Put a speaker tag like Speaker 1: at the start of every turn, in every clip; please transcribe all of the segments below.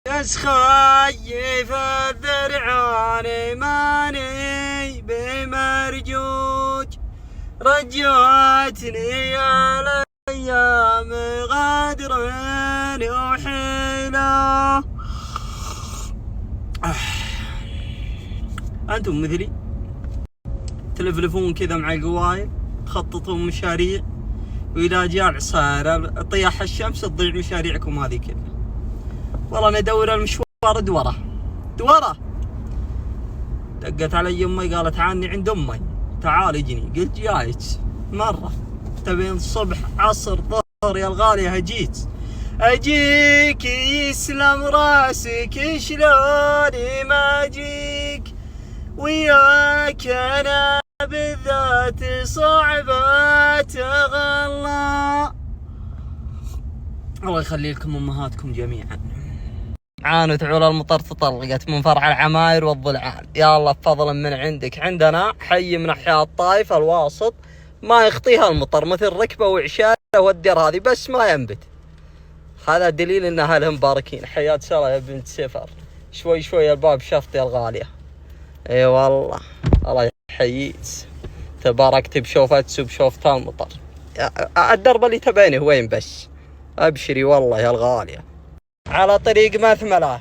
Speaker 1: بس خايف الذرعان ماني بمرجوج، رجعتني على ايام غادر وحيله. انتم مثلي تلفلفون كذا مع القوايل، تخططون مشاريع، واذا جاء العصار طياح الشمس تضيع مشاريعكم هذه كلها. والله ندور المشوار دوره. دقت علي امي قالت عني عند امي تعال اجني، قلت جايك مره، تبين الصبح عصر ظهر يا الغاليه اجيك يسلم راسك، شلوني ما اجيك وياك انا بالذات صعبة تغلى. الله يخلي لكم امهاتكم جميعا. عانت علا المطر تطلقت من فرع العماير والضلعان، يا الله بفضل من عندك. عندنا حي من احياء الطائف الواسط ما يخطيها المطر، مثل ركبه وعشاله والدير هذه بس ما ينبت. هذا دليل ان اهلها مباركين. حياة ساره يا بنت سفر، شوي شوي الباب شفتي الغاليه. اي والله الله يحييك، تباركت بشوفتك وبشوفة المطر. الدرب اللي تبينه وين بس؟ ابشري والله يا الغاليه. على طريق مثمله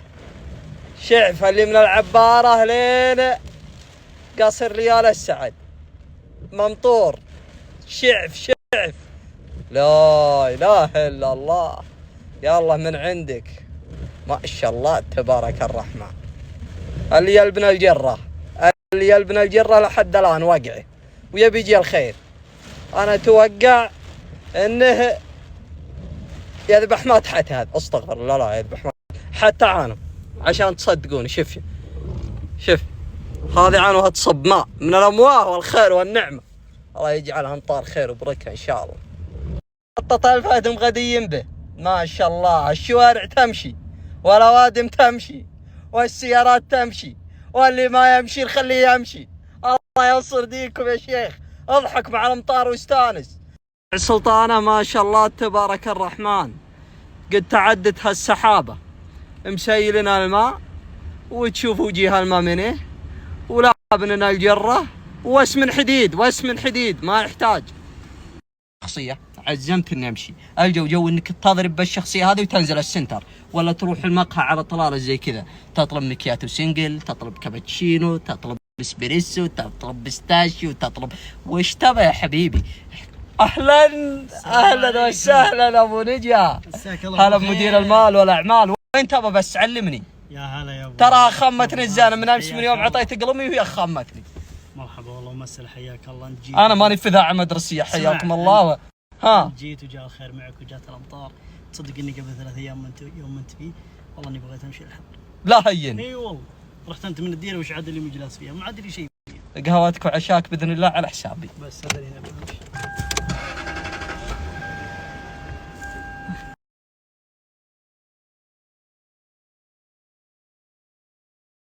Speaker 1: شعف اللي من العباره لين قصر ريال السعد، ممطور شعف لا اله الا الله. يا الله من عندك ما شاء الله تبارك الرحمن. اللي يلبن الجره لحد الان وقعه ويبي يجي الخير. انا اتوقع انه يذبح ما تحت هذا، استغفر الله، لا يذبح ما حتى عانوا عشان تصدقوني. شوف هذه عانوا تصب ماء من الامواه والخير والنعمه. الله يجعلها امطار خير وبركه ان شاء الله. خطة الفاتم غديين به ما شاء الله. الشوارع تمشي والاوادم تمشي والسيارات تمشي، واللي ما يمشي نخليه يمشي. الله ينصر دينكم يا شيخ، اضحك مع الامطار واستانس. السلطانة ما شاء الله تبارك الرحمن قد تعدت هالسحابة، مسيلنا الماء وتشوف وجيه الماء منه، ولابننا الجرة واسم حديد ما يحتاج شخصية. عزمت اني امشي الجو انك تضرب بالشخصية هذه وتنزل السنتر، ولا تروح المقهى على طلالة زي كذا، تطلب مكياتو سنجل، تطلب كابتشينو، تطلب اسبريسو، تطلب بيستاشيو، تطلب وش تبى يا حبيبي. اهلا وسهلا ابو نجا، هلا بمدير المال والاعمال. وين تبى بس علمني.
Speaker 2: يا هلا يا ابو.
Speaker 1: ترى خمتني الزانه من امس، من يوم عطيت قلمي وهي خمتني.
Speaker 2: مرحبا والله ومسهلا، حياك الله. انت جيت،
Speaker 1: انا ماني في اذاعه مدرسيه، حياكم الله. ها
Speaker 2: جيت وجاء الخير معك وجات الامطار. تصدق اني قبل 3 ايام يوم انت فيه والله اني بغيت امشي الحر.
Speaker 1: لا هين.
Speaker 2: اي والله رحت انت من الديره وش عاد اللي مجلس فيها، ما عاد لي شيء.
Speaker 1: قهوتك وعشاك باذن الله على حسابي.
Speaker 2: بس هذا اللي نبغى.